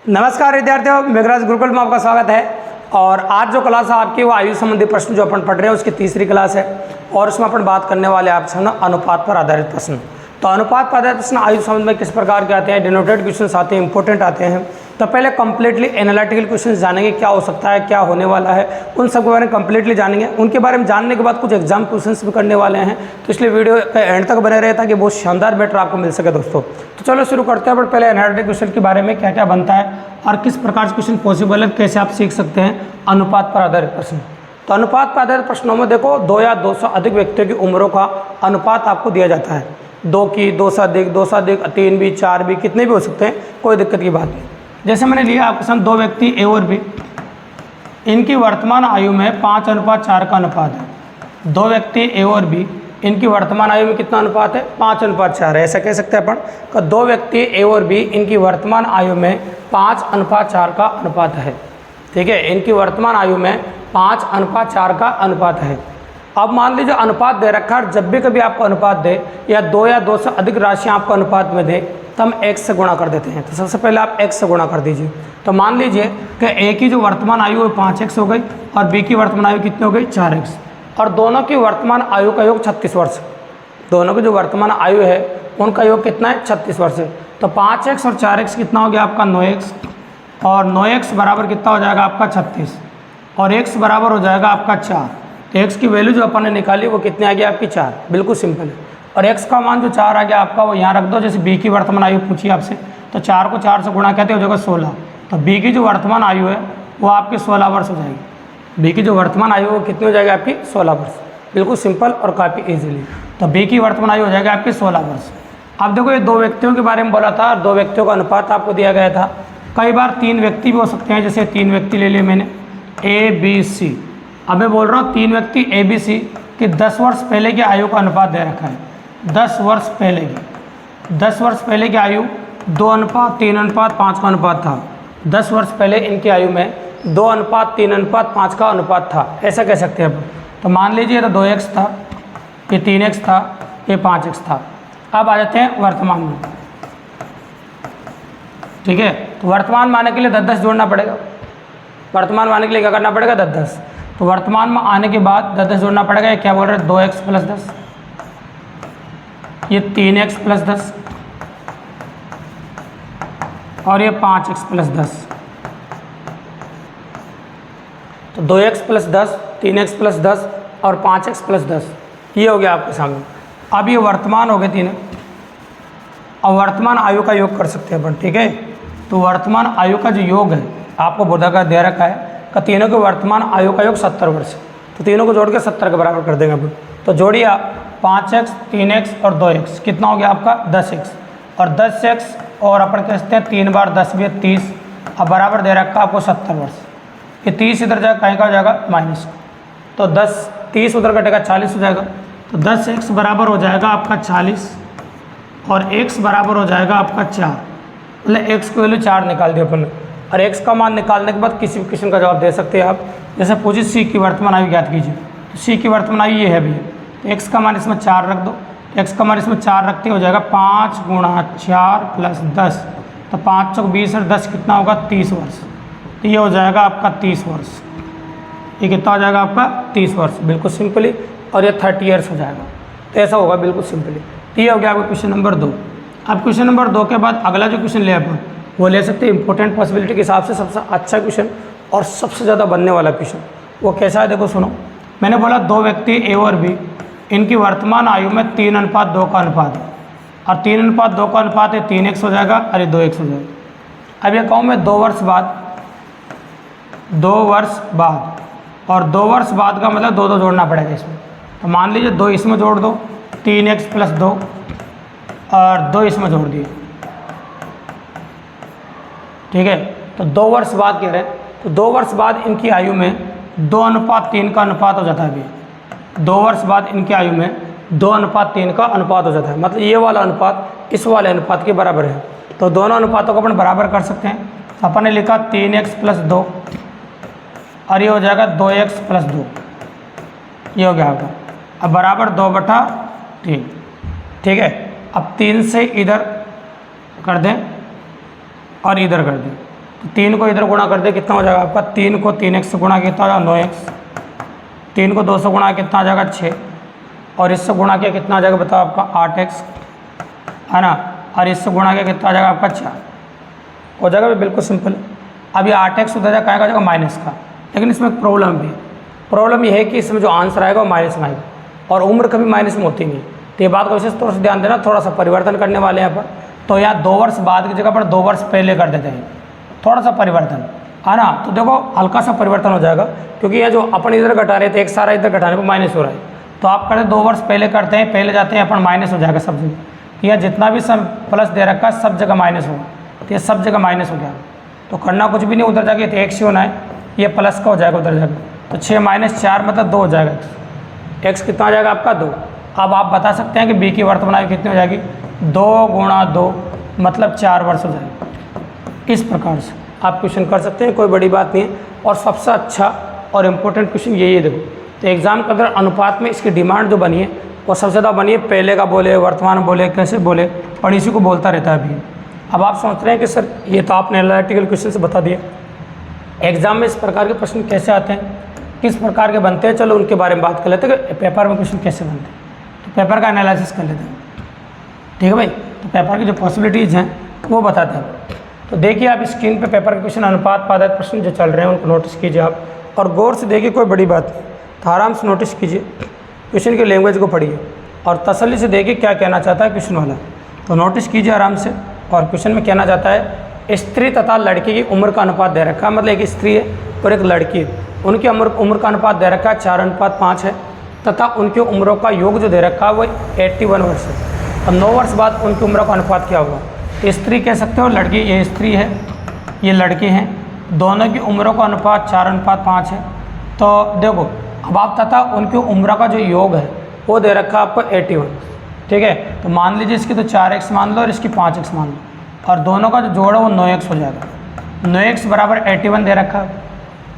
नमस्कार विद्यार्थियों, मेघराज गुरुकुल में आपका स्वागत है। और आज जो क्लास है आपकी वो आयु संबंधी प्रश्न जो अपन पढ़ रहे हैं उसकी तीसरी क्लास है और उसमें अपन बात करने वाले आपसे ना अनुपात पर आधारित प्रश्न। तो अनुपात पर आधारित प्रश्न आयु संबंध में किस प्रकार के आते हैं, डिनोटेड क्वेश्चन आते हैं, इंपॉर्टेंट आते हैं। तो पहले कंप्लीटली एनालिटिकल क्वेश्चन जानेंगे, क्या हो सकता है, क्या होने वाला है, उन सब के बारे में कंप्लीटली जानेंगे। उनके बारे में जानने के बाद कुछ एग्जाम क्वेश्चंस भी करने वाले हैं, तो इसलिए वीडियो पे एंड तक बने रहे ताकि बहुत शानदार बेटर आपको मिल सके दोस्तों। तो चलो शुरू करते हैं। बट पहले एनालिटिकल क्वेश्चन के बारे में क्या क्या बनता है और किस प्रकार से क्वेश्चन पॉसिबल है, कैसे आप सीख सकते हैं अनुपात पर आधारित प्रश्न। तो अनुपात पर आधारित प्रश्नों में देखो 2 या 2 से अधिक व्यक्तियों की उम्रों का अनुपात आपको दिया जाता है। 2 की, 2 से अधिक, 2 से अधिक, 3 भी, 4 भी, कितने भी हो सकते हैं, कोई दिक्कत की बात नहीं। जैसे मैंने लिया आपके सामने 2 व्यक्ति ए और बी, इनकी वर्तमान आयु में 5:4 का अनुपात है। 2 व्यक्ति ए और बी, इनकी वर्तमान आयु में कितना अनुपात है, 5:4 है। ऐसा कह सकते हैं अपन कि 2 व्यक्ति ए और बी, इनकी वर्तमान आयु में 5:4 का अनुपात है। ठीक है, इनकी वर्तमान आयु में 5:4 का अनुपात है। अब मान लीजिए अनुपात दे रखा है, जब भी कभी आपको अनुपात दे या 2 से अधिक राशियाँ आपको अनुपात में दे तो हम x से गुणा कर देते हैं। तो सबसे पहले आप x से गुणा कर दीजिए। तो मान लीजिए कि a की जो वर्तमान आयु है 5x हो गई और b की वर्तमान आयु कितनी हो गई, 4x, और दोनों की वर्तमान आयु का योग 36 वर्ष। दोनों की जो वर्तमान आयु है उनका योग कितना है, 36 वर्ष है। तो 5x और 4x कितना हो गया आपका 9x, और 9x बराबर कितना हो जाएगा आपका 36, और x बराबर हो जाएगा आपका 4। तो x की वैल्यू जो अपन ने निकाली वो कितनी आ गई आपकी 4, बिल्कुल सिंपल है। और x का मान जो 4 आ गया आपका वो यहाँ रख दो। जैसे b की वर्तमान आयु पूछी आपसे, तो 4 को 4 से गुणा कहते हो जाएगा 16। तो b की जो वर्तमान आयु है वो आपकी 16 वर्ष हो जाएगी। b की जो वर्तमान आयु वो कितनी हो जाएगी आपकी 16 वर्ष, बिल्कुल सिंपल और काफ़ी ईजिली। तो b की वर्तमान आयु हो जाएगी आपकी 16 वर्ष। अब देखो ये 2 व्यक्तियों के बारे में बोला था, 2 व्यक्तियों का अनुपात आपको दिया गया था। कई बार 3 व्यक्ति भी हो सकते हैं, जैसे 3 व्यक्ति ले लिए मैंने ए बी सी। अब मैं बोल रहा हूँ 3 व्यक्ति ए बी सी कि 10 वर्ष पहले की आयु का अनुपात दे रखा है। 10 वर्ष पहले की आयु 2:3:5 का अनुपात था। 10 वर्ष पहले इनकी आयु में 2:3:5 का अनुपात था, ऐसा कह सकते हैं अब। तो मान लीजिए तो 2x था, ये 3x था, ये 5x था। अब आ जाते हैं वर्तमान में। ठीक है, तो वर्तमान में आने के लिए 10-10 जोड़ना पड़ेगा। वर्तमान में आने के लिए क्या करना पड़ेगा, 10-10। तो वर्तमान में आने के बाद 10-10 जोड़ना पड़ेगा। ये क्या बोल रहे हैं, 2x + 10, ये 3x + 10, और ये 5x + 10। तो 2x + 10, 3x + 10 और 5x + 10, ये हो गया आपके सामने। अब ये वर्तमान हो गए 3, और वर्तमान आयु का योग कर सकते हैं अपन। ठीक है, तो वर्तमान आयु का जो योग है आपको बोधा का दे रखा है कि तीनों के वर्तमान आयु का योग 70 वर्ष। तो तीनों को जोड़ के 70 के बराबर कर देंगे अपन। तो जोड़िए आप 5x, 3x और 2x, कितना हो गया आपका 10x, और 10x और अपन कहते हैं 3 बार 10 भी 30, अब बराबर दे रखा आपको 70 वर्ष। ये 30 इधर जाएगा, कहीं का हो जाएगा माइनस, तो 30 उधर कटेगा 40 हो जाएगा। तो 10x बराबर हो जाएगा आपका 40 और x बराबर हो जाएगा आपका 4। मतलब x की वैल्यू 4 निकाल दी अपन, और x का मान निकालने के बाद किसी भी क्वेश्चन का जवाब दे सकते हैं आप। जैसे पूछिए c की वर्तमान आयु ज्ञात कीजिए, तो c की वर्तमान आयु ये है भैया, तो x का मान इसमें 4 रख दो। x का मान इसमें 4 रखते हो जाएगा 5 × 4 + 10, तो 5 × 20 और 10 कितना होगा 30 वर्ष। तो ये हो जाएगा आपका 30 वर्ष। ये कितना हो जाएगा आपका 30 वर्ष, बिल्कुल सिंपली, और ये 30 ईयर्स हो जाएगा। तो ऐसा होगा बिल्कुल सिंपली। तो ये हो गया आपका क्वेश्चन नंबर 2। अब क्वेश्चन नंबर 2 के बाद अगला जो क्वेश्चन ले अपन वो ले सकते हैं इंपॉर्टेंट पॉसिबिलिटी के हिसाब से सबसे अच्छा क्वेश्चन और सबसे ज़्यादा बनने वाला क्वेश्चन। वो कैसा है देखो सुनो। मैंने बोला 2 व्यक्ति ए और बी, इनकी वर्तमान आयु में 3:2 का अनुपात है, और 3:2 का अनुपात है 3x हो जाएगा और ये 2x हो जाएगा। अब ये कहूँ मैं 2 वर्ष बाद, 2 वर्ष बाद, और 2 वर्ष बाद का मतलब 2 जोड़ना पड़ेगा इसमें। तो मान लीजिए 2 इसमें जोड़ दो, 3x + 2 और 2 इसमें जोड़ दिए। ठीक है, तो 2 वर्ष बाद कह रहे हैं, तो 2 वर्ष बाद इनकी आयु में 2:3 का अनुपात हो जाता है अभी। 2 वर्ष बाद इनकी आयु में 2:3 का अनुपात हो जाता है, मतलब ये वाला अनुपात इस वाले अनुपात के बराबर है। तो दोनों अनुपातों को अपन बराबर कर सकते हैं। तो अपन ने लिखा 3x + 2 और ये हो जाएगा 2x + 2, ये हो गया आपका। अब बराबर 2/3। ठीक है, अब 3 से इधर कर दें और इधर कर दें, तो 3 को इधर गुणा कर दे, कितना हो जाएगा आपका, 3 को 3x से गुणा कितना हो जाएगा 9x, 3 को 2 से गुणा कितना आ जाएगा 6, और इससे गुणा किया कितना आ जाएगा बताओ आपका 8x, है ना, और इससे गुणा किया कितना आ जाएगा आपका 4 हो जाएगा। बिल्कुल सिंपल। अभी 8x उधर जाएगा, आ जाएगा माइनस का, लेकिन इसमें एक प्रॉब्लम भी है। प्रॉब्लम ये है कि इसमें जो आंसर आएगा वो माइनस में आएगा, और उम्र कभी माइनस में होती नहीं। तो ये बात को विशेष तौर से ध्यान देना, थोड़ा सा परिवर्तन करने वाले हैं यहाँ पर। तो यहाँ 2 वर्ष बाद की जगह पर 2 वर्ष पहले कर देते हैं, थोड़ा सा परिवर्तन, है ना। तो देखो हल्का सा परिवर्तन हो जाएगा, क्योंकि ये जो अपन इधर घटा रहे थे, एक सारा इधर घटाने पर माइनस हो रहा है, तो आप करते 2 वर्ष पहले करते हैं, पहले जाते हैं अपन, माइनस हो जाएगा सब जगह। कि यह जितना भी सब प्लस दे रखा है सब जगह माइनस होगा, तो ये सब जगह माइनस हो गया। तो करना कुछ भी नहीं, उधर जाके तो x ही होना है, ये प्लस का हो जाएगा उधर जाकर, तो 6 - 4 मतलब 2 हो जाएगा। x कितना आ जाएगा आपका 2। अब आप बता सकते हैं कि b की वर्तमान आयु कितनी हो जाएगी, 2 × 2 मतलब 4 वर्ष हो जाएगा। इस प्रकार से आप क्वेश्चन कर सकते हैं, कोई बड़ी बात नहीं है। और सबसे अच्छा और इम्पोर्टेंट क्वेश्चन यही है, देखो तो एग्जाम के अंदर अनुपात में इसकी डिमांड जो बनी है वो सबसे ज़्यादा बनी है, पहले का बोले, वर्तमान बोले, कैसे बोले, और इसी को बोलता रहता है अभी। अब आप सोच रहे हैं कि सर ये तो आपने एनालिटिकल क्वेश्चन से बता दिया, एग्जाम में इस प्रकार के प्रश्न कैसे आते हैं, किस प्रकार के बनते हैं, चलो उनके बारे में बात कर लेते हैं कि पेपर में क्वेश्चन कैसे बनते हैं। तो पेपर का एनालिसिस कर लेते हैं, ठीक है भाई। तो पेपर की जो पॉसिबिलिटीज़ हैं वो बताते हैं। तो देखिए आप स्क्रीन पे पेपर के क्वेश्चन अनुपात पादक प्रश्न जो चल रहे हैं उनको नोटिस कीजिए आप, और गौर से देखिए, कोई बड़ी बात नहीं, तो आराम से नोटिस कीजिए, क्वेश्चन की लैंग्वेज को पढ़िए और तसल्ली से देखिए क्या कहना चाहता है क्वेश्चन वाला। तो नोटिस कीजिए आराम से, और क्वेश्चन में कहना चाहता है स्त्री तथा लड़की की उम्र का अनुपात दे रखा है, मतलब एक स्त्री है और एक लड़की है, उनकी उम्र का अनुपात दे रखा है 4:5 है, तथा उनकी उम्रों का योग जो दे रखा है वो 81 वर्ष है। और 9 वर्ष बाद उनकी उम्र का अनुपात क्या होगा, स्त्री कह सकते हो, लड़की, ये स्त्री है, ये लड़के हैं, दोनों की उम्रों का अनुपात 4:5 है। तो देखो अब आप तथा उनकी उम्र का जो योग है वो दे रखा है आपको 81, ठीक है। तो मान लीजिए इसकी तो 4x मान लो और इसकी 5x मान लो, और दोनों का जो जोड़ है वो 9x हो जाएगा। 9x बराबर 81 दे रखा है,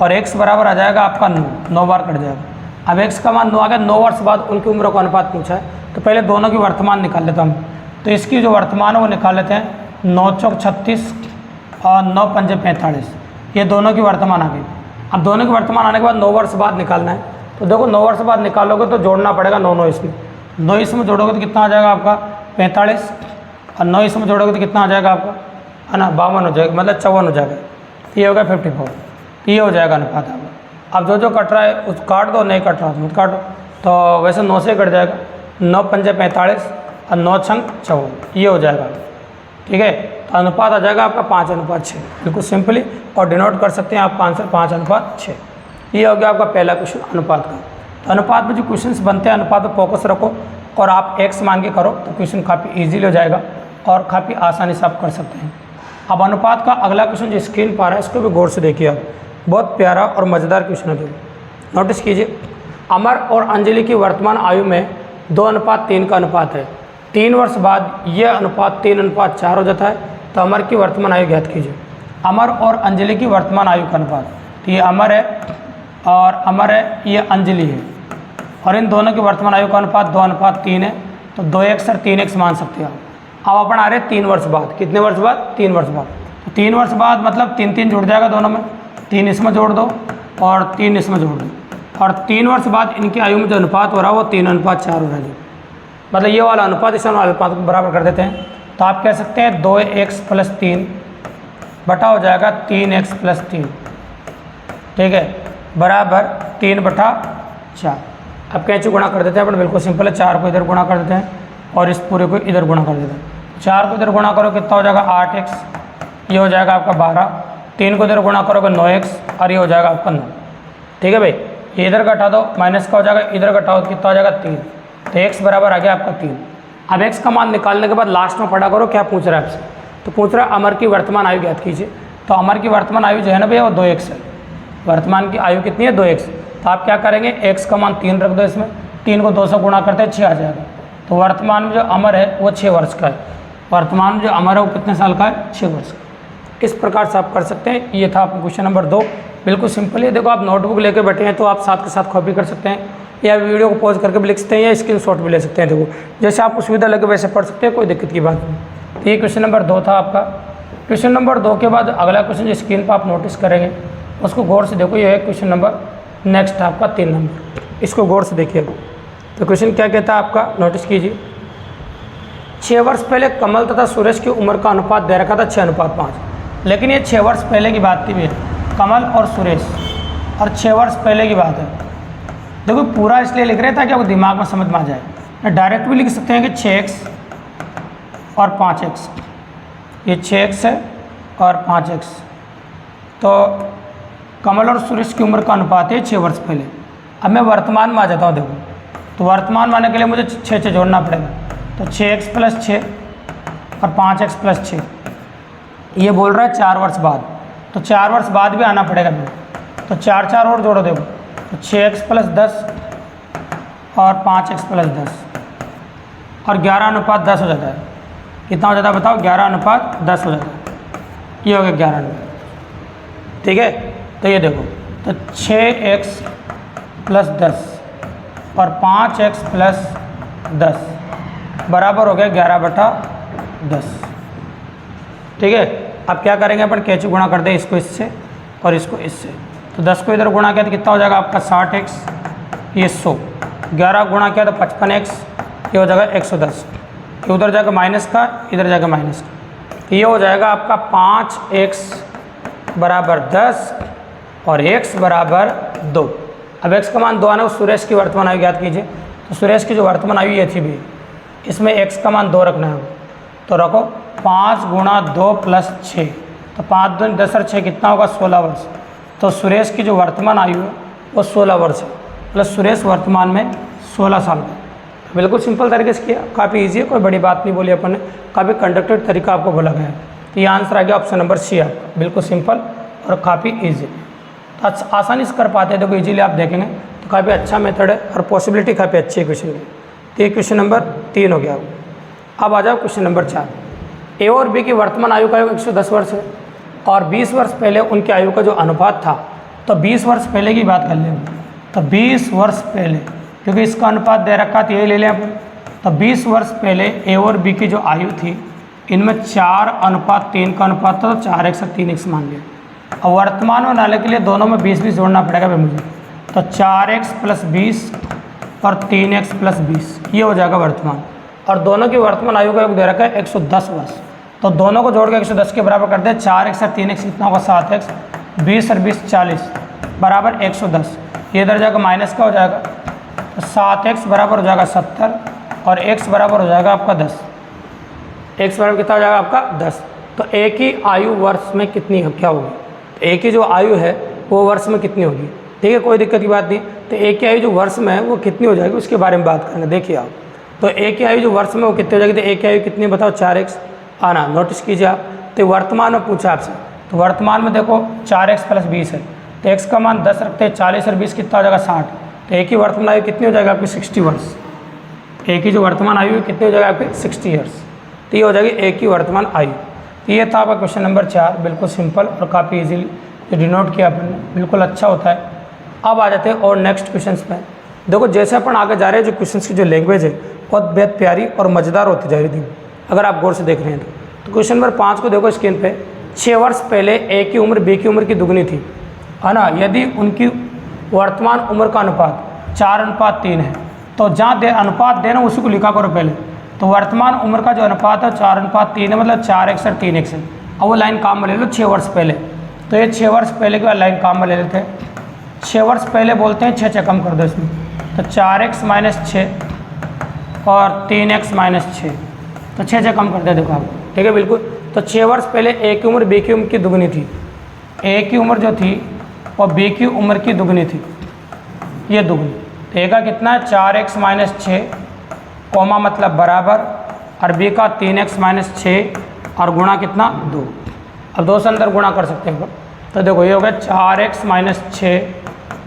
और x बराबर आ जाएगा आपका 9 बार कट जाएगा। अब x का मान 9 आ गया, 9 वर्ष बाद उनकी उम्र का अनुपात पूछा है, तो पहले दोनों की वर्तमान निकाल लेते हम। तो इसकी जो वर्तमान है वो निकाल लेते हैं, 9 × 36 और 9 × 5 = 45, ये दोनों की वर्तमान आ गई। अब दोनों की वर्तमान आने के बाद 9 वर्ष बाद निकालना है, तो देखो 9 वर्ष बाद निकालोगे तो जोड़ना पड़ेगा 9 इसमें, 9 इसमें जोड़ोगे तो कितना आ जाएगा आपका 45, और 9 इसमें जोड़ोगे तो कितना आ जाएगा आपका, है ना, 52 हो जाएगा, मतलब 54 हो जाएगा। ये होगा 54, ये हो जाएगा अनुपात आपका। अब जो कट रहा है उस काट दो, नहीं कट रहा तो मत काटो। तो वैसे 9 से कट जाएगा, 9 × 5 = 45 और 9 × 6 = 54, ये हो जाएगा, ठीक है। तो अनुपात आ जाएगा आपका 5:6, बिल्कुल सिंपली, और डिनोट कर सकते हैं आप आंसर 5:6। ये हो गया आपका पहला क्वेश्चन अनुपात का। तो अनुपात में जो क्वेश्चंस बनते हैं, अनुपात पर फोकस रखो और आप x मान के करो, तो क्वेश्चन काफ़ी इजीली हो जाएगा और काफ़ी आसानी से आप कर सकते हैं। अब अनुपात का अगला क्वेश्चन जो स्क्रीन पर आ रहा है इसको भी गौर से देखिए आप, बहुत प्यारा और मज़ेदार क्वेश्चन है। नोटिस कीजिए, अमर और अंजलि की वर्तमान आयु में 2:3 का अनुपात है। 3 वर्ष बाद यह अनुपात 3:4 हो जाता है। तो अमर की वर्तमान आयु ज्ञात कीजिए। अमर और अंजलि की वर्तमान आयु का अनुपात, तो ये अमर है और अमर है, ये अंजलि है, और इन दोनों की वर्तमान आयु का अनुपात 2:3 है। तो 2x और 3x मान सकते हो आप। अब अपन आ रहे हैं 3 वर्ष बाद, कितने वर्ष बाद, 3 वर्ष बाद। तो 3 वर्ष बाद मतलब 3 जुड़ जाएगा दोनों में, 3 इसमें जोड़ दो और 3 इसमें जोड़ दो, और 3 वर्ष बाद इनकी आयु में जो अनुपात हो रहा है वो 3:4 हो रहा है। मतलब ये वाला अनुपात इस वाला अनुपात को बराबर कर देते हैं। तो आप कह सकते हैं 2x + 3 बटा हो जाएगा 3x + 3, ठीक है, बराबर 3/4। अब कैंची गुणा कर देते हैं अपन, बिल्कुल सिंपल है। 4 को इधर गुणा कर देते हैं और इस पूरे को इधर गुणा कर देते हैं। 4 को इधर गुणा करो कितना हो जाएगा 8x, ये हो जाएगा आपका 12। 3 को इधर गुणा करोगे 9x, और ये हो जाएगा आपका 9, ठीक है भाई। ये इधर घटा दो, माइनस का हो जाएगा, इधर घटाओ तो कितना हो जाएगा 3। तो x बराबर आ गया आपका 3। अब x का मान निकालने के बाद लास्ट में पढ़ा करो क्या पूछ रहा है आपसे। तो पूछ रहा है अमर की वर्तमान आयु ज्ञात कीजिए। तो अमर की वर्तमान आयु जो है ना भैया वो 2x है। वर्तमान की आयु कितनी है 2x। तो आप क्या करेंगे, x का मान 3 रख दो इसमें, 3 को 2 से गुणा करते हैं 6 आ जाएगा। तो वर्तमान में जो अमर है वो 6 वर्ष का है। वर्तमान में जो अमर है वो कितने साल का है, 6 वर्ष का। इस प्रकार से आप कर सकते हैं। ये था आपका क्वेश्चन नंबर 2, बिल्कुल सिंपल है। देखो आप नोटबुक लेकर बैठे हैं तो आप साथ के साथ कॉपी कर सकते हैं, या वीडियो को पॉज करके भी लिख सकते हैं, या स्क्रीनशॉट भी ले सकते हैं। देखो जैसे आपको सुविधा लगे वैसे पढ़ सकते हैं, कोई दिक्कत की बात नहीं। तो ये क्वेश्चन नंबर 2 था आपका। क्वेश्चन नंबर 2 के बाद अगला क्वेश्चन जो स्क्रीन पर आप नोटिस करेंगे उसको गौर से देखो। ये है क्वेश्चन नंबर नेक्स्ट आपका 3 नंबर, इसको गौर से देखिएगा। तो क्वेश्चन क्या कहता है आपका, नोटिस कीजिए। 6 वर्ष पहले कमल तथा सुरेश की उम्र का अनुपात दे रखा था 6:5, लेकिन ये 6 वर्ष पहले की बात थी भैया, कमल और सुरेश, और 6 वर्ष पहले की बात है। देखो पूरा इसलिए लिख रहे हैं ताकि आपको दिमाग में समझ में आ जाए। डायरेक्ट भी लिख सकते हैं कि 6x और 5x, ये 6x है और 5x। तो कमल और सुरेश की उम्र का अनुपात है 6 वर्ष पहले। अब मैं वर्तमान में आ जाता हूँ। देखो तो वर्तमान में आने के लिए मुझे 6 जोड़ना पड़ेगा। तो 6x + 6 और 5x + 6, ये बोल रहा है 4 वर्ष बाद, तो 4 वर्ष बाद भी आना पड़ेगा मेरे। तो 4 और जोड़ो। देखो तो 6x + 10 और 5x + 10 और 11:10 हो जाता है। कितना हो जाता है बताओ? 11:10 हो जाता है। ये हो गया 11 अनुपात। ठीक है, तो ये देखो तो 6x + 10 और 5x + 10 बराबर हो गया 11/10। ठीक है, अब क्या करेंगे अपन, कैसे गुणा कर दें इसको इससे और इसको इससे। तो 10 को इधर गुणा किया तो कितना हो जाएगा आपका 60x, ये 100। 11 गुणा किया तो 55x, ये हो जाएगा 110। ये उधर जाएगा माइनस का, इधर जाएगा माइनस का, तो ये हो जाएगा आपका 5x = 10 और x = 2। अब x का मान 2 आना, सुरेश की वर्तमान आयु याद कीजिए। तो सुरेश की जो वर्तमान आयु ये थी भी, इसमें x का मान 2 रखना है। तो रखो 5 × 2 + 6, तो 5 दूनी 10 और 6 कितना होगा 16 वर्ष। तो सुरेश की जो वर्तमान आयु है वो 16 वर्ष है, प्लस सुरेश वर्तमान में 16 साल का। बिल्कुल सिंपल तरीके से किया, काफ़ी ईजी है, कोई बड़ी बात नहीं बोली अपन ने, काफ़ी कंडक्टेड तरीका आपको बोला गया है। तो ये आंसर आ गया ऑप्शन नंबर सी आपका, बिल्कुल सिंपल और काफ़ी ईजी। तो आसानी से कर पाते हैं, देखो इजीली आप देखेंगे तो काफ़ी अच्छा मेथड है और पॉसिबिलिटी काफ़ी अच्छी है क्वेश्चन की। तो ये क्वेश्चन नंबर 3 हो गया। अब आ जाओ क्वेश्चन नंबर 4। ए और बी की वर्तमान आयु का 110 वर्ष है और 20 वर्ष पहले उनकी आयु का जो अनुपात था, तो 20 वर्ष पहले की बात कर लें। तो 20 वर्ष पहले, क्योंकि इसका अनुपात दे रखा था, ये ले लें अपन। तो 20 वर्ष पहले ए और बी की जो आयु थी, इनमें 4:3 का अनुपात था, तो 4x और 3x मान लिया। अब वर्तमान में लाने के लिए दोनों में 20-20 जोड़ना पड़ेगा भाई मुझे। तो 4x + 20 और 3x + 20, ये हो जाएगा वर्तमान। और दोनों की वर्तमान आयु का योग दे रखा है 110 वर्ष। तो दोनों को जोड़ के 110 के बराबर कर दे। 4x और 3x कितना होगा 7x, 20 और 20 40 बराबर 110। ये इधर जाएगा माइनस का हो जाएगा, तो 7x बराबर हो जाएगा 70 और x बराबर हो जाएगा आपका 10। x बराबर कितना हो जाएगा आपका 10। तो एक ही आयु वर्ष में कितनी क्या होगी, एक ही जो आयु है वो वर्ष में कितनी होगी। ठीक है, कोई दिक्कत की बात नहीं। तो एक की आयु जो वर्ष में है वो कितनी हो जाएगी उसके बारे में बात करेंगे। देखिए आप, तो एक की आयु जो वर्ष में वो कितनी हो जाएगी, तो एक की आयु कितनी बताओ 4x आना, नोटिस कीजिए आप। तो वर्तमान में पूछा आपसे, तो वर्तमान में देखो 4x + 20 है, तो x का मान 10 रखते हैं, 40 और 20 कितना हो जाएगा 60। तो एक ही वर्तमान आयु कितनी हो जाएगी आपकी 60 वर्ष। एक ही जो वर्तमान आयु कितनी हो जाएगी आपकी 60 ईयर्स। तो ये हो जाएगी एक ही वर्तमान आयु। तो ये था आपका क्वेश्चन नंबर 4, बिल्कुल सिंपल और काफ़ी ईजिली जो डिनोट किया अपन ने, बिल्कुल अच्छा होता है। अब आ जाते हैं और नेक्स्ट क्वेश्चन पे। देखो जैसे अपन आगे जा रहे हैं, जो क्वेश्चन की जो लैंग्वेज है बहुत बेहद प्यारी और मज़ेदार होती जा रही थी, अगर आप गौर से देख रहे हैं तो क्वेश्चन नंबर 5 को देखो स्क्रीन पे। 6 वर्ष पहले ए की उम्र बी की उम्र की दुगनी थी, है ना। यदि उनकी वर्तमान उम्र का अनुपात 4:3 है, तो जहाँ अनुपात देना उसी को लिखा करो पहले। तो वर्तमान उम्र का जो अनुपात है 4:3 है, मतलब 4x और 3x है। अब वो लाइन काम में ले लो 6 वर्ष पहले। तो ये 6 वर्ष पहले की लाइन काम में ले लेते हैं। 6 वर्ष पहले बोलते हैं, 6 कम कर दो इसमें, तो 4x - 6 और 3x - 6, तो 6 कम कर दे देखो आप। ठीक है, बिल्कुल। तो 6 वर्ष पहले ए की उम्र बी की उम्र की दुगनी थी। ए की उम्र जो थी वो बी की उम्र की दुगनी थी, ये दुगनी। तो ए का कितना है 4x - 6 कोमा मतलब बराबर, और बी का 3x - 6 और गुणा कितना 2। अब 2 से अंदर गुणा कर सकते हैं। तो देखो ये हो गया 4x - 6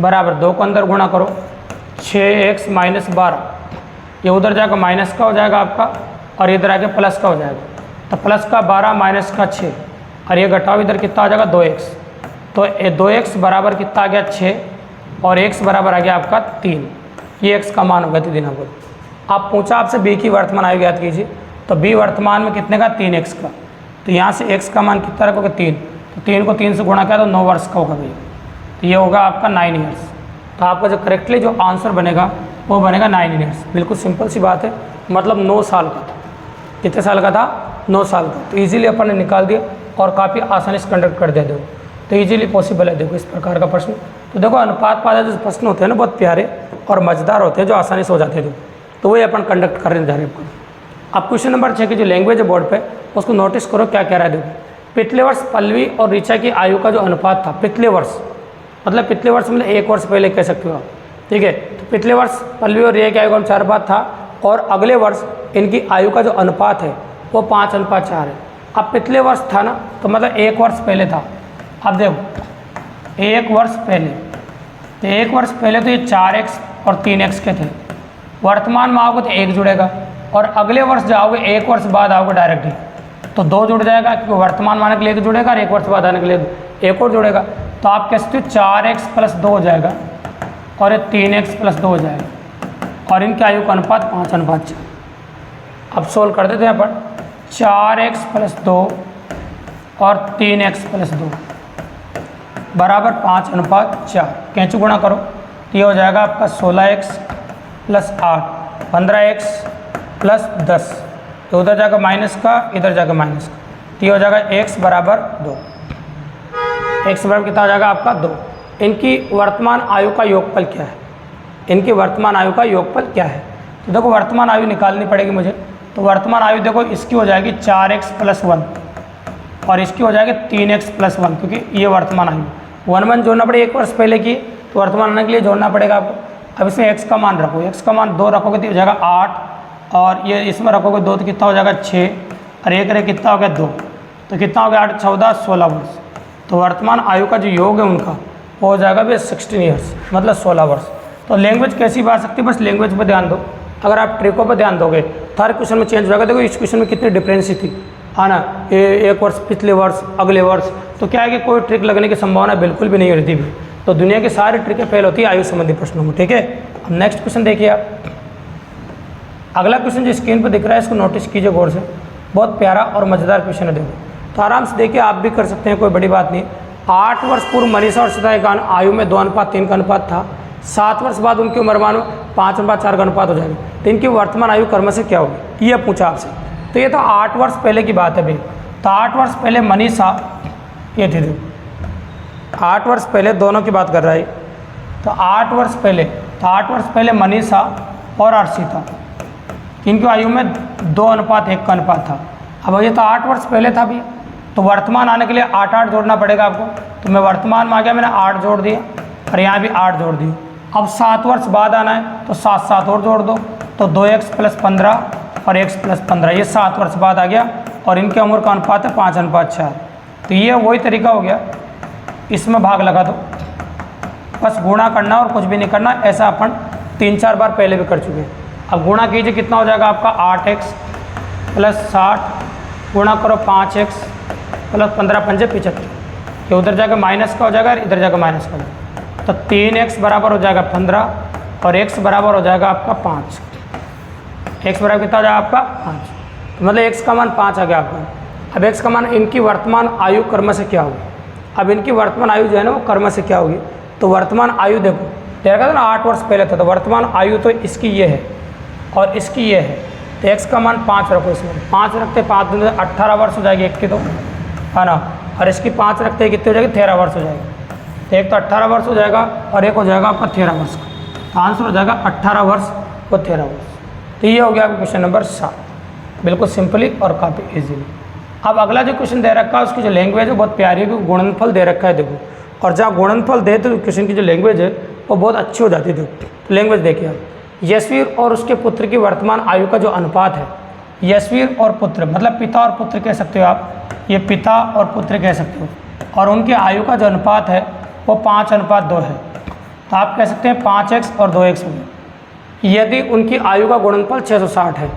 बराबर 2 को अंदर गुणा करो 6x - 12, ये उधर जाकर माइनस का हो जाएगा आपका और इधर आके प्लस का हो जाएगा। तो प्लस का 12 माइनस का 6 और ये घटाओ, इधर कितना आ जाएगा 2x। तो 2x बराबर कितना आ गया 6 और x बराबर आ गया आपका 3। ये x का मान होगा 3 आपको। आप पूछा आपसे b की वर्तमान आयु याद कीजिए, तो b वर्तमान में कितने का 3x का। तो यहाँ से x का मान कितना रखोगे 3, तो 3 को 3 से गुणा किया तो 9 वर्ष का होगा भैया, तो ये होगा आपका 9 ईयर्स। तो आपका जो करेक्टली जो आंसर बनेगा वो बनेगा 9 ईयर्स। बिल्कुल सिंपल सी बात है, मतलब 9 साल का था। कितने साल का था? 9 साल का। तो ईजिली अपन ने निकाल दिया और काफ़ी आसानी से कंडक्ट कर दिया। देखो तो ईजिली पॉसिबल है। देखो इस प्रकार का प्रश्न, तो देखो अनुपात पादा जो प्रश्न होते हैं ना बहुत प्यारे और मज़ेदार होते हैं, जो आसानी से हो जाते हैं। तो वही अपन कंडक्ट करने जा रहे हैं। अब क्वेश्चन नंबर 6 की जो लैंग्वेज है बोर्ड पे, उसको नोटिस करो क्या कह रहा है। देखो पिछले वर्ष पल्लवी और ऋचा की आयु का जो अनुपात था, पिछले वर्ष मतलब 1 वर्ष पहले कह सकते हो आप, ठीक है। तो पिछले वर्ष पल्लवी और रिया की आयु का अनुपात था और अगले वर्ष इनकी आयु का जो अनुपात है वो 5:4 है। अब पिछले वर्ष था ना, तो मतलब 1 वर्ष पहले था। अब देखो 1 वर्ष पहले, तो 1 वर्ष पहले तो ये 4x और 3x के थे। वर्तमान में आओगे तो 1 जुड़ेगा और अगले वर्ष जाओगे 1 वर्ष बाद आओगे डायरेक्ट ही तो 2 जुड़ जाएगा, क्योंकि वर्तमान आने के लिए 1 जुड़ेगा और 1 वर्ष बाद आने के लिए 1 और जुड़ेगा। तो आप कह सकते हो 4x + 2 हो जाएगा और ये 3x + 2 हो जाएगा और इनकी आयु का अनुपात 5:4। अब सोल्व कर देते हैं यहाँ पर 4x + 2 और 3x + 2 बराबर 5:4। कैंची गुणा करो तो ये हो जाएगा आपका 16x + 8 15x + 10। तो उधर जाकर माइनस का, इधर जाकर माइनस का, तो ये हो जाएगा x बराबर 2। x बराबर कितना हो जाएगा आपका 2। इनकी वर्तमान आयु का योगफल क्या है? इनकी वर्तमान आयु का योगफल क्या है? तो देखो वर्तमान आयु निकालनी पड़ेगी मुझे। तो वर्तमान आयु देखो इसकी हो जाएगी 4x + 1 और इसकी हो जाएगी 3x + 1, क्योंकि ये वर्तमान आयु 1 जोड़ना पड़ेगा 1 वर्ष पहले की, तो वर्तमान आने के लिए जोड़ना पड़ेगा आपको। अब इसमें x का मान रखो, x का मान 2 रखोगे तो हो जाएगा 8 और ये इसमें रखोगे 2 तो कितना हो जाएगा 6 और 1 रे कितना हो गया 2, तो कितना हो गया 8 14 16 वर्ष। तो वर्तमान आयु का जो योग है उनका वो हो जाएगा भी 16 ईयर्स, मतलब 16 वर्ष। तो लैंग्वेज कैसी भी आ सकती है, बस लैंग्वेज पर ध्यान दो। अगर आप ट्रिकों पर ध्यान दोगे तो हर क्वेश्चन में चेंज हो जाएगा। देखो इस क्वेश्चन में कितनी डिफरेंस थी, है ना, 1 वर्ष पिछले वर्ष अगले वर्ष, तो क्या है कि कोई ट्रिक लगने की संभावना बिल्कुल भी नहीं रहती भी। तो दुनिया की सारी ट्रिकें फेल होती है आयु संबंधी प्रश्नों में, ठीक है। अब नेक्स्ट क्वेश्चन देखिए आप। अगला क्वेश्चन जो स्क्रीन पर दिख रहा है इसको नोटिस कीजिए गौर से, बहुत प्यारा और मज़ेदार क्वेश्चन है। देखो तो आराम से देखिए, आप भी कर सकते हैं, कोई बड़ी बात नहीं। 8 वर्ष पूर्व मनीषा और सीता का आयु में 2:3 का अनुपात था। 7 वर्ष बाद उनकी उम्र मान 5:4 का अनुपात हो जाएगा। तो इनकी वर्तमान आयु क्रम से क्या होगी, ये पूछा आपसे। तो ये तो 8 वर्ष पहले की बात है भाई। तो 8 वर्ष पहले मनीषा, ये थी, देखो 8 वर्ष पहले दोनों की बात कर रहा है। तो 8 वर्ष पहले मनीषा और अर्शिता, इनकी आयु में 2:1 का अनुपात था। अब ये तो 8 वर्ष पहले था भी, तो वर्तमान आने के लिए 8 जोड़ना पड़ेगा आपको। तो मैं वर्तमान में आ गया, मैंने 8 जोड़ दिया और यहाँ भी 8 जोड़ दिए। अब 7 वर्ष बाद आना है तो 7 और जोड़ दो, तो 2x + 15 और x + 15, ये 7 वर्ष बाद आ गया और इनके उम्र का अनुपात है 5:4। तो ये वही तरीका हो गया, इसमें भाग लगा दो, बस गुणा करना और कुछ भी नहीं करना। ऐसा अपन 3-4 बार पहले भी कर चुके हैं। अब गुणा कीजिए, कितना हो जाएगा आपका 8x + 60 गुणा करो 5x + 15 × 5 = 75। ये उधर जाकर माइनस का हो जाएगा और इधर जाकर माइनस का हो जाएगा। तो 3x बराबर हो जाएगा 15 और x बराबर हो जाएगा आपका 5। x बराबर कितना हो जाएगा आपका 5, तो मतलब x का मान 5 आ गया आपका। अब x का मान, इनकी वर्तमान आयु क्रम से क्या होगी। अब इनकी वर्तमान आयु जो है ना वो क्रम से क्या होगी। तो वर्तमान आयु देखो, देखा था ना 8 वर्ष पहले था, तो वर्तमान आयु तो इसकी ये है और इसकी ये है। तो x का मान 5 रखो, इसमें 5 रखते 5 दिन 18 वर्ष हो जाएगी एक की, तो है ना, और इसकी 5 रखते हैं कितनी हो जाएगी 13 वर्ष हो जाएगी। तो एक तो 18 वर्ष हो जाएगा और एक हो जाएगा आपका 13 वर्ष का। तो आंसर हो जाएगा 18 वर्ष और 13 वर्ष। तो ये हो गया आपका क्वेश्चन नंबर 7, बिल्कुल सिंपली और काफ़ी ईजिली। अब अगला जो क्वेश्चन दे रखा है उसकी जो लैंग्वेज है बहुत प्यारी है, गुणनफल दे रखा है। देखो, और जहाँ गुणनफल दे तो क्वेश्चन की जो लैंग्वेज है वो बहुत अच्छी हो जाती है। देखो लैंग्वेज देखिए आप, यशवीर और उसके पुत्र की वर्तमान आयु का जो अनुपात है, यशवीर और पुत्र मतलब पिता और पुत्र कह सकते हो आप, ये पिता और पुत्र कह सकते हो, और उनके आयु का जो अनुपात है वो 5:2 है। तो आप कह सकते हैं 5x और 2x हो गए। यदि उनकी आयु का गुणनफल 660 है,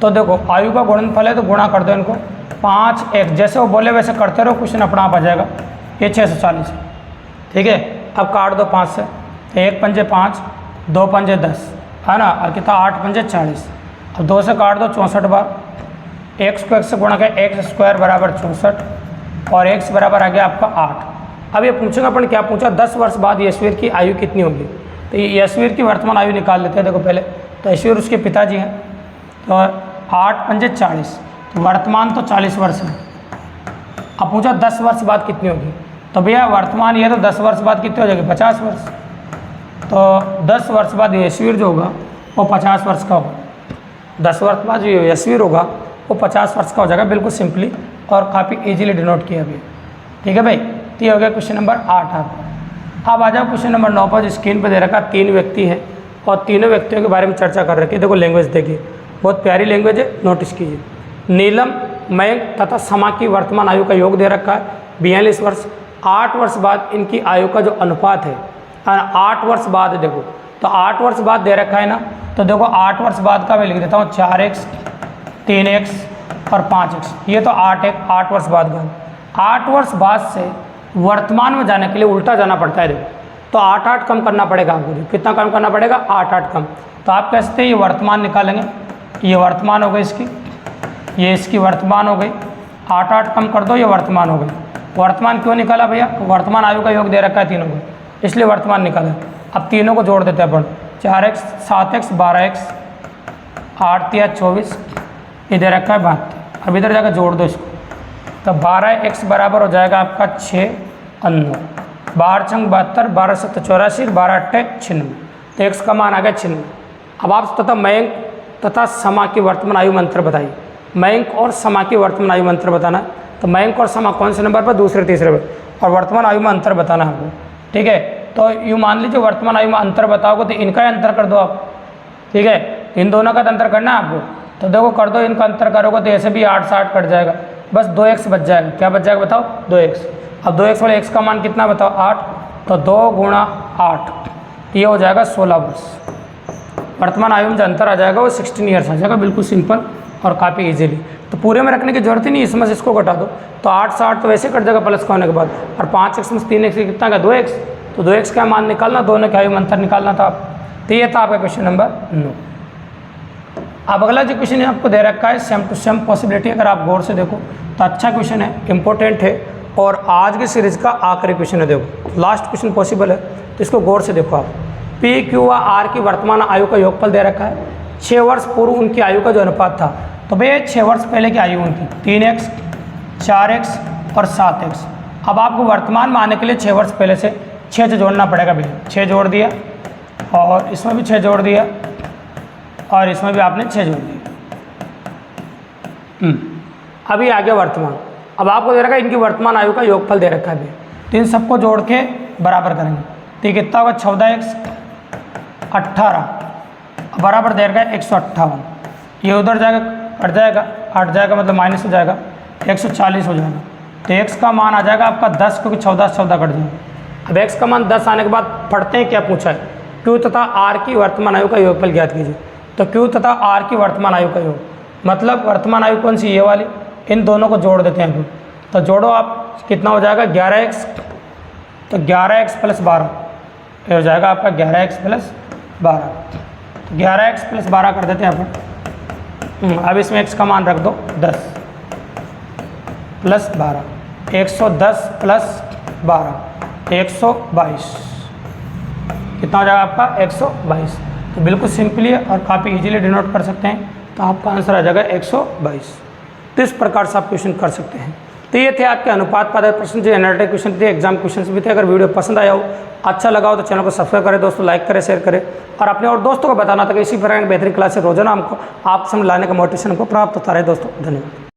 तो देखो आयु का गुणनफल है तो गुणा कर दो इनको 5x, जैसे वो बोले वैसे करते रहो, क्वेश्चन अपना आप आ जाएगा। ये 640 है, ठीक है। अब काट दो 5 से, 1 पंजे 5, 2 पंजे 10, है ना, और कितना 8 पंजे 40। अब 2 से काट दो 64 बार, एक्स को एक्स से गुणा किया, एक्स स्क्वायर बराबर 64 और एक्स बराबर आ गया आपका 8। अब ये पूछेगा अपन क्या पूछा, 10 वर्ष बाद यशवीर की आयु कितनी होगी। तो ये यशवीर की वर्तमान आयु निकाल लेते हैं। देखो पहले तो यशवीर उसके पिताजी हैं, तो 8 पंजे 40, तो वर्तमान तो 40 वर्ष है। अब पूछा 10 वर्ष बाद कितनी होगी, तो भैया वर्तमान ये तो 10 वर्ष बाद कितनी हो जाएगी, 50 वर्ष। तो 10 वर्ष बाद यशवीर जो होगा वो 50 वर्ष का होगा। 10 वर्ष बाद जो यशवीर होगा वो 50 वर्ष का हो जाएगा, बिल्कुल सिंपली और काफ़ी इजीली डिनोट किया अभी। ठीक है भाई, तो ये हो गया क्वेश्चन नंबर 8 आपका। अब आ जाओ क्वेश्चन नंबर 9 पर। स्क्रीन पर दे रखा 3 व्यक्ति हैं और तीनों व्यक्तियों के बारे में चर्चा कर रखी है। देखो लैंग्वेज देखिए, बहुत प्यारी लैंग्वेज है, नोटिस कीजिए। नीलम, मयंक तथा समा की वर्तमान आयु का योग दे रखा है 42 वर्ष। 8 वर्ष बाद इनकी आयु का जो अनुपात है, 8 वर्ष बाद देखो, तो 8 वर्ष बाद दे रखा है ना, तो देखो 8 वर्ष बाद का मैं लिख देता हूँ 4x 3x और 5x। ये तो 8 वर्ष बाद का। 8 वर्ष बाद से वर्तमान में जाने के लिए उल्टा जाना पड़ता है। देखो तो 8 कम करना पड़ेगा आपको। कितना कम करना पड़ेगा, 8 कम। तो आप कह सकते हैं ये वर्तमान निकालेंगे, ये वर्तमान हो गई इसकी, ये इसकी वर्तमान हो गई। 8 कम कर दो, ये वर्तमान हो गई। वर्तमान क्यों निकाला भैया, वर्तमान आयु का योग दे रखा है तीनों को, इसलिए वर्तमान निकाला। अब तीनों को जोड़ देते हैं अपन, 4x 7x 12x 8 या 24, ये दे रखा है 72। अब इधर जाकर जोड़ दो इसको, तो 12x बराबर हो जाएगा आपका 6 और 9, 12 छंग 72, 12 7 84, 12 8 96। तो x का मान आ गया 96। अब आप तथा मयंक तथा समा की वर्तमान आयु मंत्र बताइए। मयंक और समा की वर्तमान आयु मंत्र बताना है। तो मयंक और समा कौन से नंबर पर, दूसरे तीसरे पर, और वर्तमान आयु में अंतर बताना है आपको। ठीक है, तो यूँ मान लीजिए वर्तमान आयु में अंतर बताओगे तो इनका ही अंतर कर दो आप। ठीक है, इन दोनों का अंतर करना है आपको, तो देखो कर दो, इनका अंतर करोगे तो ऐसे भी 8 से 8 कट जाएगा, बस 2x बच जाएगा। क्या बच जाएगा बताओ, 2x। अब 2x वाले x का मान कितना बताओ, 8, तो 2 गुणा 8, ये हो जाएगा 16 वर्ष। वर्तमान आयु में जो अंतर आ जाएगा वो 16 ईयर्स आ जाएगा, बिल्कुल सिंपल और काफ़ी इजीली। तो पूरे में रखने की जरूरत ही नहीं, इसमें से इसको घटा दो, तो 8 से 8 तो वैसे कट जाएगा प्लस का होने के बाद, और 5x में 3x कितना का 2x, तो 2x का मान निकालना, दोनों के आयु में अंतर निकालना था आप। तो ये था आपका क्वेश्चन नंबर 9। अब अगला जो क्वेश्चन आपको दे रखा है सेम टू सेम पॉसिबिलिटी। अगर आप गौर से देखो तो अच्छा क्वेश्चन है, इंपॉर्टेंट है, और आज की सीरीज का आखिरी क्वेश्चन है। देखो लास्ट क्वेश्चन पॉसिबल है, तो इसको गौर से देखो आप। पी क्यू व आर की वर्तमान आयु का योगफल दे रखा है। 6 वर्ष पूर्व उनकी आयु का जो अनुपात था, तो भैया 6 वर्ष पहले की आयु उनकी 3x 4x और 7x। अब आपको वर्तमान में आने के लिए 6 वर्ष पहले से 6 से जोड़ना पड़ेगा भैया। 6 जोड़ दिया, और इसमें भी 6 जोड़ दिया, और इसमें भी आपने 6 जोड़ दिया। अभी आ गया वर्तमान। अब आपको दे रखा है इनकी वर्तमान आयु का योगफल दे रखा है भैया, तो इन सबको जोड़ के बराबर करेंगे। तो ये कितना होगा, 14x 18 बराबर दे रखा है 158। ये उधर जाएगा कट जाएगा, हट जाएगा मतलब माइनस हो जाएगा, 140 हो जाएगा। तो x का मान आ जाएगा आपका 10, क्योंकि 14 से 14 कट जाएगा। अब x का मान 10 आने के बाद पढ़ते हैं क्या पूछा है, Q तथा R की वर्तमान आयु का योगफल ज्ञात कीजिए। तो Q तथा R की वर्तमान आयु का योग, मतलब वर्तमान आयु कौन सी, ये वाली, इन दोनों को जोड़ देते हैं। तो जोड़ो आप, कितना हो जाएगा 11x, तो 11x प्लस 12, ये हो जाएगा आपका 11x प्लस 12। तो 11x प्लस 12 कर देते हैं अपन। अब इसमें x का मान रख दो 10 प्लस 12, 110 प्लस 12 122, कितना हो जाएगा आपका 122। तो बिल्कुल सिंपली है और काफ़ी इजीली डिनोट कर सकते हैं। तो आपका आंसर आ जाएगा 122। तो इस प्रकार से आप क्वेश्चन कर सकते हैं। तो ये थे आपके अनुपात पाद प्रश्न, जो एनालिटिक क्वेश्चन थे, एग्जाम क्वेश्चन भी थे। अगर वीडियो पसंद आया हो, अच्छा लगा हो, तो चैनल को सब्सक्राइब करें दोस्तों, लाइक करें, शेयर करें, और अपने और दोस्तों को बताना था कि इसी प्रकार की बेहतरीन क्लास से रोजाना हमको आप समझ लाने का मोटिवेशन हमको प्राप्त होता रहे दोस्तों। धन्यवाद।